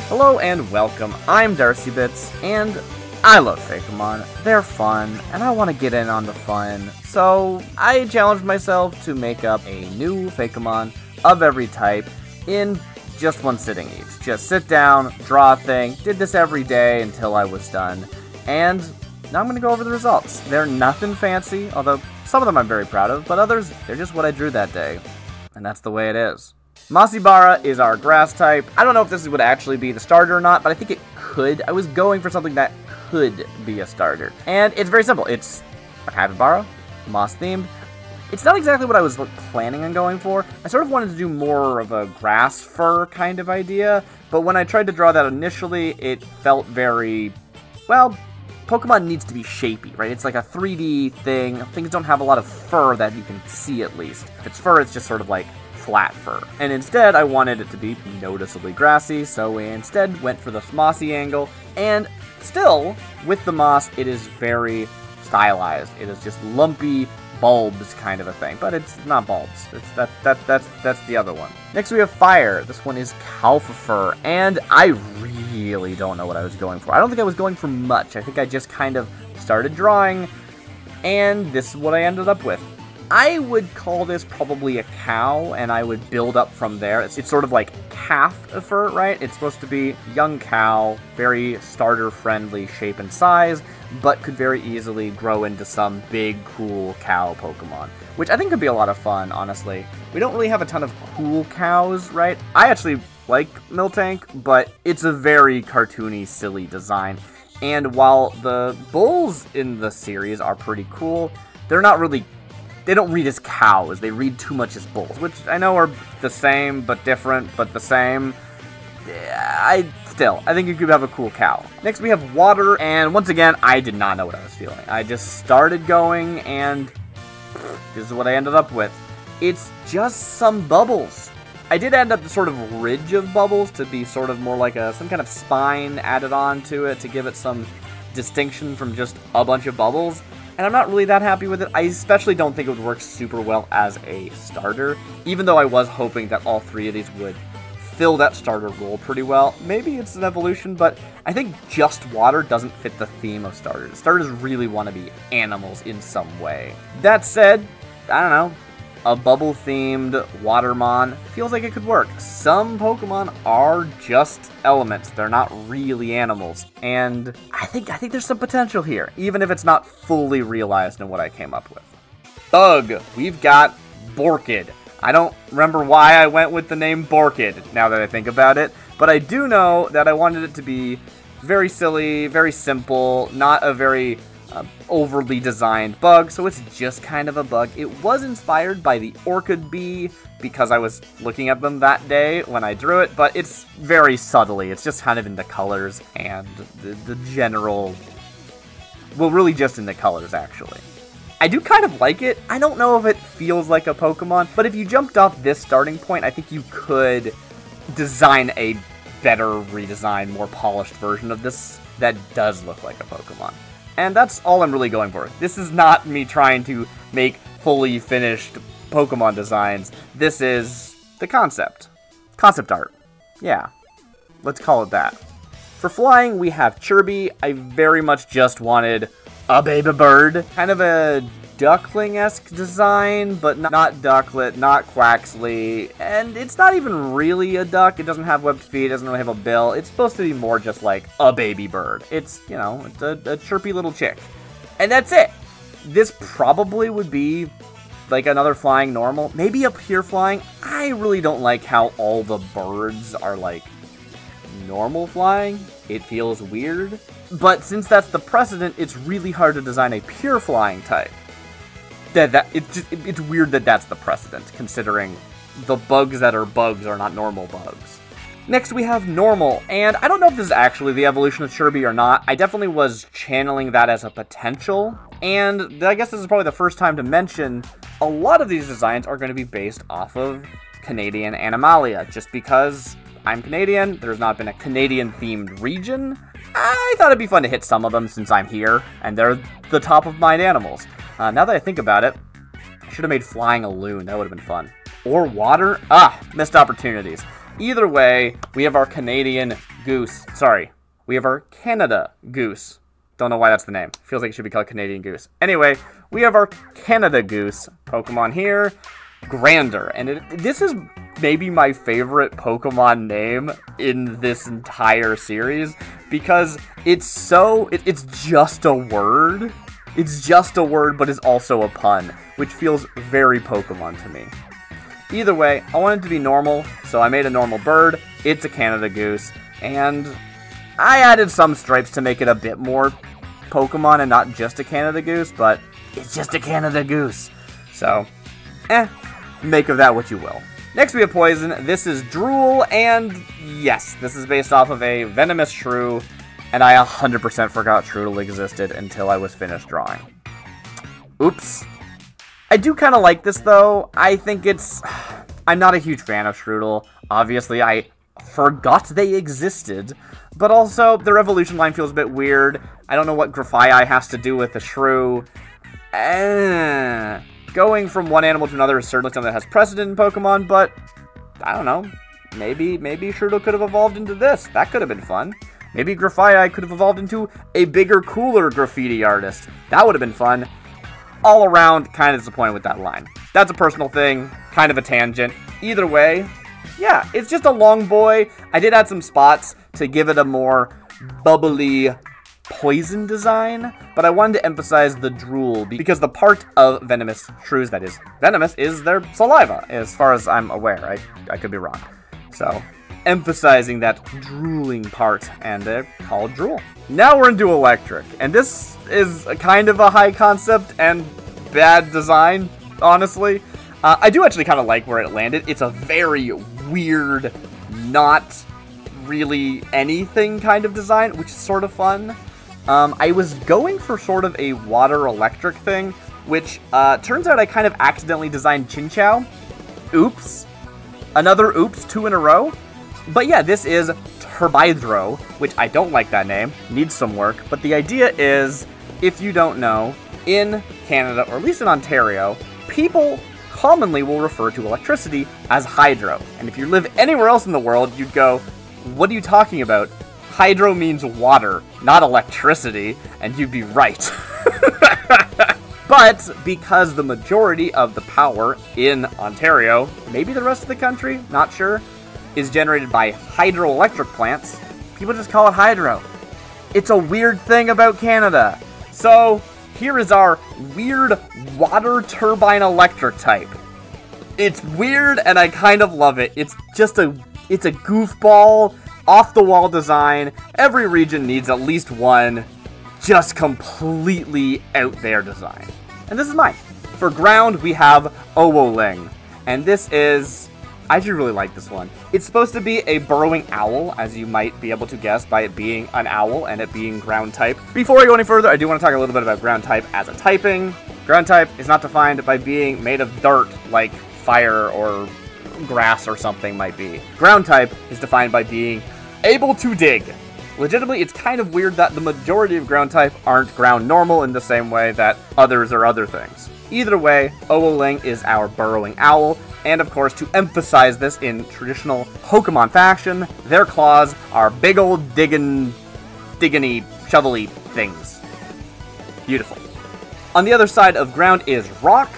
Hello and welcome, I'm DarcyBits, and I love Fakemon. They're fun, and I want to get in on the fun, so I challenged myself to make up a new Fakemon of every type in just one sitting each. Just sit down, draw a thing, did this every day until I was done, and now I'm going to go over the results. They're nothing fancy, although some of them I'm very proud of, but others, they're just what I drew that day, and that's the way it is. Masibara is our grass type. I don't know if this would actually be the starter or not, but I think it could. I was going for something that could be a starter. And it's very simple. It's a capybara, moss themed. It's not exactly what I was planning on going for. I sort of wanted to do more of a grass fur kind of idea, but when I tried to draw that initially, it felt very, well, Pokemon needs to be shapy, right? It's like a 3D thing. Things don't have a lot of fur that you can see, at least. If it's fur, it's just sort of like flat fur. And instead, I wanted it to be noticeably grassy, so we instead went for the mossy angle. And still, with the moss, it is very stylized. It is just lumpy bulbs kind of a thing, but it's not bulbs. That's the other one. Next, we have fire. This one is Calcifer, and I really don't know what I was going for. I don't think I was going for much. I think I just kind of started drawing, and this is what I ended up with. I would call this probably a cow, and I would build up from there. It's sort of like calf fur, right? It's supposed to be young cow, very starter-friendly shape and size, but could very easily grow into some big, cool cow Pokemon, which I think could be a lot of fun, honestly. We don't really have a ton of cool cows, right? I actually like Miltank, but it's a very cartoony, silly design. And while the bulls in the series are pretty cool, they're not really... They don't read as cows, they read too much as bulls, which I know are the same, but different, but the same. I think you could have a cool cow. Next we have water, and once again, I did not know what I was feeling. I just started going, and this is what I ended up with. It's just some bubbles. I did end up the sort of ridge of bubbles to be sort of more like some kind of spine added on to it to give it some distinction from just a bunch of bubbles. And I'm not really that happy with it. I especially don't think it would work super well as a starter, even though I was hoping that all three of these would fill that starter role pretty well. Maybe it's an evolution, but I think just water doesn't fit the theme of starters. Starters really want to be animals in some way. That said, I don't know, a bubble-themed Watermon feels like it could work. Some Pokemon are just elements. They're not really animals. And I think there's some potential here, even if it's not fully realized in what I came up with. Bug, we've got Borkid. I don't remember why I went with the name Borkid, now that I think about it, but I do know that I wanted it to be very silly, very simple, not a very overly designed bug, so it's just kind of a bug. It was inspired by the Orchid Bee, because I was looking at them that day when I drew it, but it's very subtly. It's just kind of in the colors and the general... Well, really just in the colors, actually. I do kind of like it. I don't know if it feels like a Pokemon, but if you jumped off this starting point, I think you could design a better redesigned, more polished version of this that does look like a Pokemon. And that's all I'm really going for. This is not me trying to make fully finished Pokemon designs. This is the concept. Concept art. Yeah, let's call it that. For flying, we have Chirby. I very much just wanted a baby bird. Kind of a duckling-esque design, but not ducklet, not Quaxley, and it's not even really a duck. It doesn't have webbed feet, it doesn't really have a bill. It's supposed to be more just like a baby bird. It's, you know, it's a chirpy little chick. And that's it. This probably would be like another flying normal. Maybe a pure flying. I really don't like how all the birds are like normal flying. It feels weird. But since that's the precedent, it's really hard to design a pure flying type. It's weird that that's the precedent, considering the bugs that are bugs are not normal bugs. Next we have Normal, and I don't know if this is actually the evolution of Chirby or not. I definitely was channeling that as a potential, and I guess this is probably the first time to mention a lot of these designs are going to be based off of Canadian Animalia, just because I'm Canadian, there's not been a Canadian-themed region. I thought it'd be fun to hit some of them since I'm here, and they're the top-of-mind animals. Now that I think about it, I should have made flying a loon. That would have been fun. Or water? Ah, missed opportunities. Either way, we have our Canadian Goose. Sorry. We have our Canada Goose. Don't know why that's the name. Feels like it should be called Canadian Goose. Anyway, we have our Canada Goose Pokemon here. Grander. And this is maybe my favorite Pokemon name in this entire series, because it's just a word. It's just a word, but it's also a pun, which feels very Pokemon to me. Either way, I want it to be normal, so I made a normal bird. It's a Canada Goose, and I added some stripes to make it a bit more Pokemon and not just a Canada Goose, but it's just a Canada Goose. So, make of that what you will. Next we have Poison. This is Drool, and yes, this is based off of a venomous shrew, and I 100% forgot Shroodle existed until I was finished drawing. Oops. I do kind of like this, though. I think I'm not a huge fan of Shroodle. Obviously, I forgot they existed, but also their evolution line feels a bit weird. I don't know what Grafii has to do with the shrew. Going from one animal to another is certainly something that has precedent in Pokemon, but I don't know. Maybe Shroodle could have evolved into this. That could have been fun. Maybe Grafii could have evolved into a bigger, cooler graffiti artist. That would have been fun. All around, kind of disappointed with that line. That's a personal thing, kind of a tangent. Either way, yeah, it's just a long boy. I did add some spots to give it a more bubbly poison design, but I wanted to emphasize the drool because the part of venomous shrews that is venomous is their saliva, as far as I'm aware. I could be wrong. So, emphasizing that drooling part, and they're called Drool. Now we're into Electric, and this is a kind of a high concept and bad design, honestly. I do actually kind of like where it landed. It's a very weird, not really anything kind of design, which is sort of fun. I was going for sort of a water-electric thing, which turns out I kind of accidentally designed Chinchou. Oops. Another oops, 2 in a row. But yeah, this is Turbidro, which I don't like that name, needs some work, but the idea is, if you don't know, in Canada, or at least in Ontario, people commonly will refer to electricity as hydro. And if you live anywhere else in the world, you'd go, what are you talking about? Hydro means water, not electricity, and you'd be right. But because the majority of the power in Ontario, maybe the rest of the country, not sure, is generated by hydroelectric plants, people just call it hydro. It's a weird thing about Canada. So, here is our weird water turbine electric type. It's weird and I kind of love it. It's a goofball, off-the-wall design. Every region needs at least one just completely out there design. And this is mine. For ground, we have Owoling. And this is, I actually really like this one. It's supposed to be a burrowing owl, as you might be able to guess by it being an owl and it being ground type. Before I go any further, I do want to talk a little bit about ground type as a typing. Ground type is not defined by being made of dirt like fire or grass or something might be. Ground type is defined by being able to dig. Legitimately, it's kind of weird that the majority of ground type aren't ground normal in the same way that others are other things. Either way, Owoling is our burrowing owl, and of course, to emphasize this in traditional Pokemon fashion, their claws are big old digginy, shovelly things. Beautiful. On the other side of ground is rock,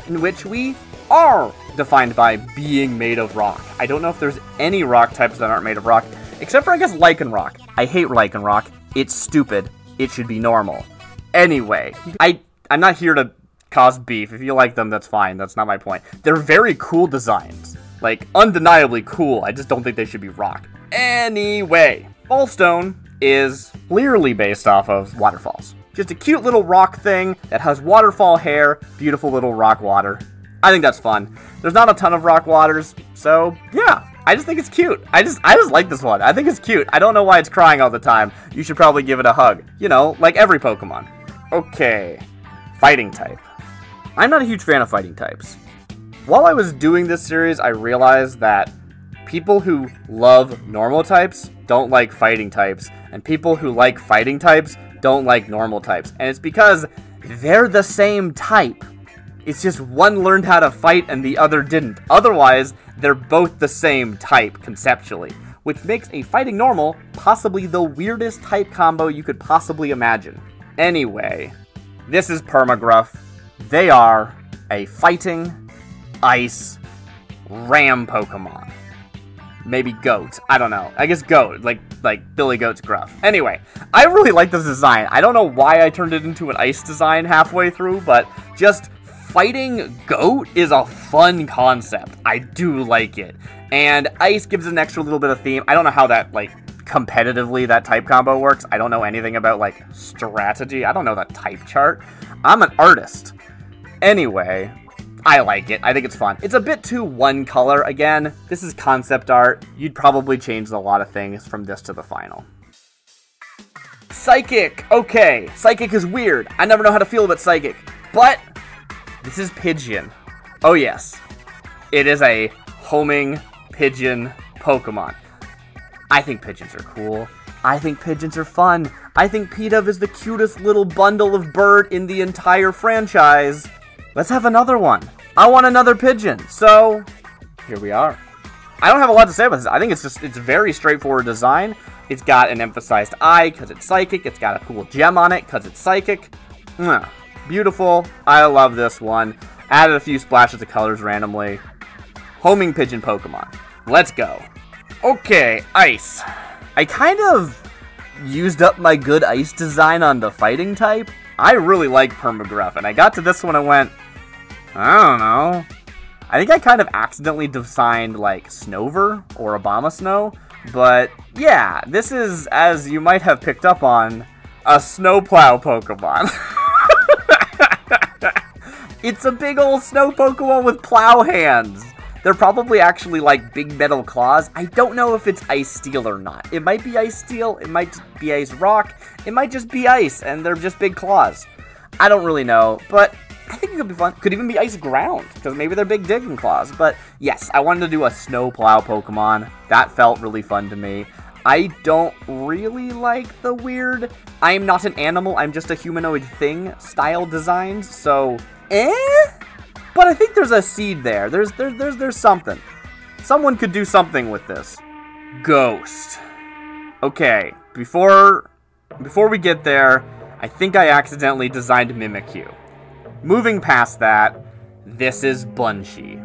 in which we are defined by being made of rock. I don't know if there's any rock types that aren't made of rock, except for, I guess, Lycanroc. I hate Lycanroc. It's stupid. It should be normal. Anyway, I'm not here to cause beef. If you like them, that's fine. That's not my point. They're very cool designs. Like, undeniably cool. I just don't think they should be rock. Anyway, Fallstone is clearly based off of waterfalls. Just a cute little rock thing that has waterfall hair, beautiful little rock water. I think that's fun. There's not a ton of rock waters, so yeah. I just think it's cute. I just like this one. I think it's cute. I don't know why it's crying all the time. You should probably give it a hug. You know, like every Pokemon. Okay. Fighting type. I'm not a huge fan of fighting types. While I was doing this series, I realized that people who love normal types don't like fighting types, and people who like fighting types don't like normal types. And it's because they're the same type. It's just one learned how to fight and the other didn't. Otherwise, they're both the same type, conceptually. which makes a fighting normal possibly the weirdest type combo you could possibly imagine. Anyway, this is Permagruff. They are a fighting ice ram Pokemon. Maybe goat. I don't know. I guess goat, like Billy Goat's Gruff. Anyway, I really like this design. I don't know why I turned it into an ice design halfway through, but just fighting goat is a fun concept. I do like it. And ice gives it an extra little bit of theme. I don't know how that, like, competitively that type combo works. I don't know anything about, like, strategy. I don't know that type chart. I'm an artist. Anyway, I like it. I think it's fun. It's a bit too one color. Again, this is concept art. You'd probably change a lot of things from this to the final. Psychic. Okay, Psychic is weird. I never know how to feel about Psychic. But this is Pigeon. Oh yes, it is a homing pigeon Pokemon. I think pigeons are cool. I think pigeons are fun. I think Pidove is the cutest little bundle of bird in the entire franchise. Let's have another one. I want another pigeon. So, here we are. I don't have a lot to say about this. I think it's a very straightforward design. It's got an emphasized eye because it's Psychic. It's got a cool gem on it because it's Psychic. Beautiful. I love this one. Added a few splashes of colors randomly. Homing pigeon Pokemon. Let's go. Okay, ice. I kind of used up my good ice design on the fighting type. I really like Permagruff, and I got to this one and went, I don't know. I think I kind of accidentally designed, like, Snover or Abomasnow, but yeah, this is, as you might have picked up on, a snowplow Pokemon. It's a big old snow Pokemon with plow hands. They're probably actually like big metal claws. I don't know if it's Ice Steel or not. It might be Ice Steel, it might be Ice Rock, it might just be Ice, and they're just big claws. I don't really know, but I think it could be fun. Could even be Ice Ground, because maybe they're big digging claws. But yes, I wanted to do a snowplow Pokemon. That felt really fun to me. I don't really like the weird, I'm not an animal, I'm just a humanoid thing style designs, so But I think there's a seed there. There's something. Someone could do something with this. Ghost. Okay, before we get there, I think I accidentally designed Mimikyu. Moving past that, this is Bunchie.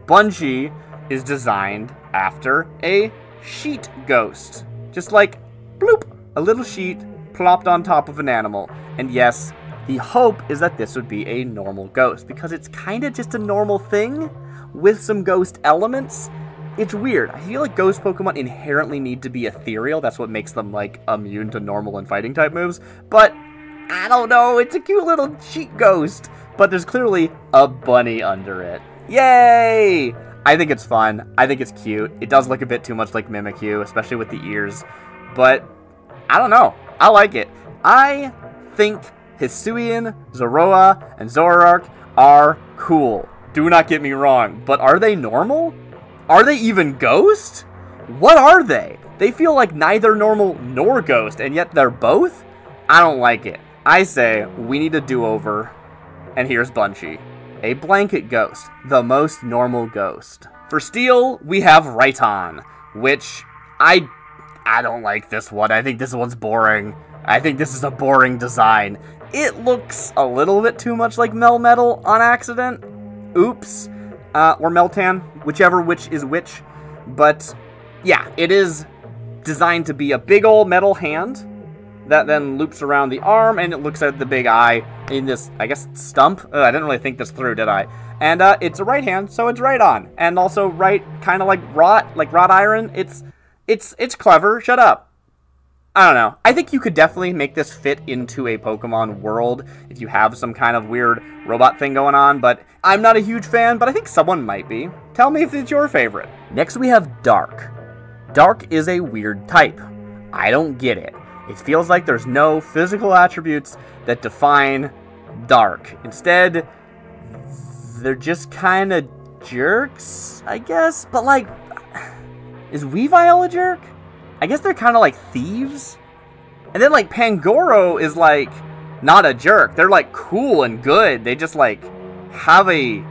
Bunchie is designed after a sheet ghost. Just like, bloop, a little sheet plopped on top of an animal. And yes, the hope is that this would be a normal ghost, because it's kind of just a normal thing with some ghost elements. It's weird. I feel like ghost Pokemon inherently need to be ethereal. That's what makes them, like, immune to normal and fighting type moves. But, I don't know, it's a cute little sheet ghost. But there's clearly a bunny under it. Yay! I think it's fun. I think it's cute. It does look a bit too much like Mimikyu, especially with the ears. But, I don't know. I like it. I think Hisuian, Zoroa, and Zoroark are cool. Do not get me wrong, but are they normal? Are they even ghost? What are they? They feel like neither normal nor ghost, and yet they're both? I don't like it. I say we need a do-over, and here's Bunchie. A blanket ghost, the most normal ghost. For Steel, we have Raiton, which I don't like this one. I think this one's boring. I think this is a boring design. It looks a little bit too much like Melmetal on accident. Oops. Or Meltan, whichever which is which. But, yeah, it is designed to be a big old metal hand that then loops around the arm, and it looks at the big eye in this, I guess, stump. I didn't really think this through, did I? And it's a right hand, so it's right on. And also right, kind of like wrought iron. It's clever. Shut up. I don't know. I think you could definitely make this fit into a Pokemon world if you have some kind of weird robot thing going on, but I'm not a huge fan, but I think someone might be. Tell me if it's your favorite. Next we have Dark. Dark is a weird type. I don't get it. It feels like there's no physical attributes that define Dark. Instead, they're just kind of jerks, I guess? But like, is Weavile a jerk? I guess they're kind of like thieves. And then like Pangoro is like not a jerk. They're like cool and good. They just like have the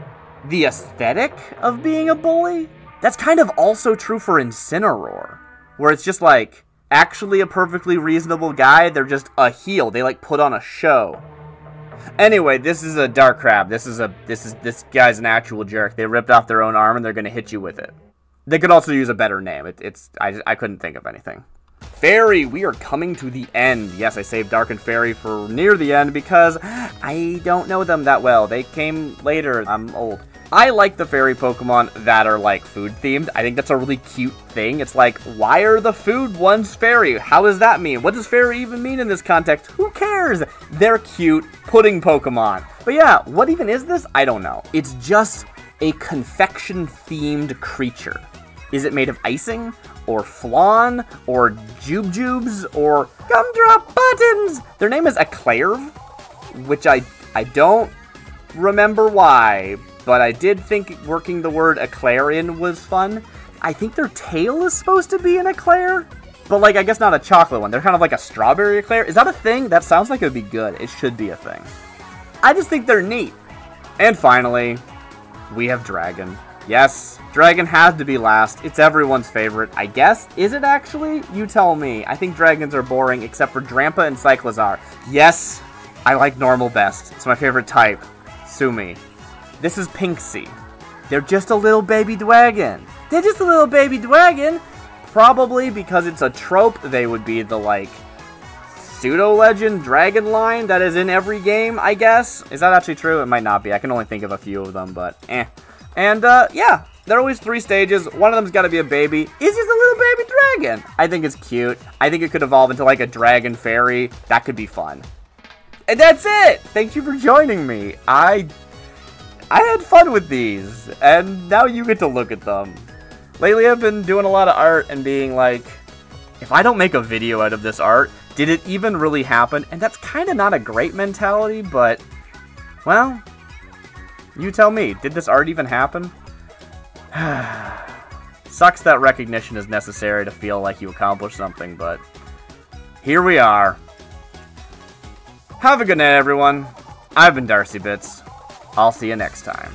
aesthetic of being a bully. That's kind of also true for Incineroar. where it's just like actually a perfectly reasonable guy. They're just a heel. They like put on a show. Anyway, this is a dark crab. This guy's an actual jerk. They ripped off their own arm and they're gonna hit you with it. They could also use a better name. I couldn't think of anything. Fairy, we are coming to the end. Yes, I saved Dark and Fairy for near the end because I don't know them that well. They came later. I'm old. I like the fairy Pokemon that are like food themed. I think that's a really cute thing. It's like, why are the food ones fairy? How does that mean? What does fairy even mean in this context? Who cares? They're cute pudding Pokemon. But yeah, what even is this? I don't know. It's just a confection themed creature. Is it made of icing? Or flan? Or jubes? Or gumdrop buttons? Their name is Eclair, which I don't remember why, but I did think working the word eclair in was fun. I think their tail is supposed to be an eclair, but like, I guess not a chocolate one. They're kind of like a strawberry eclair. Is that a thing? That sounds like it would be good. It should be a thing. I just think they're neat. And finally, we have Dragon. Yes, Dragon has to be last. It's everyone's favorite, I guess. Is it actually? You tell me. I think dragons are boring, except for Drampa and Cyclizar. Yes, I like normal best. It's my favorite type. Sue me. This is Pinksy. They're just a little baby dragon. They're just a little baby dragon. Probably because it's a trope, they would be the, like, pseudo-legend dragon line that is in every game, I guess. Is that actually true? It might not be. I can only think of a few of them, but eh. And, yeah. There are always 3 stages. One of them's got to be a baby. It's just a little baby dragon. I think it's cute. I think it could evolve into, like, a dragon fairy. That could be fun. And that's it! Thank you for joining me. I had fun with these, and now you get to look at them. Lately I've been doing a lot of art and being like, if I don't make a video out of this art, did it even really happen? And that's kind of not a great mentality, but, well, you tell me, did this art even happen? Sucks that recognition is necessary to feel like you accomplished something, but here we are. Have a good night, everyone. I've been DarcyBits. I'll see you next time.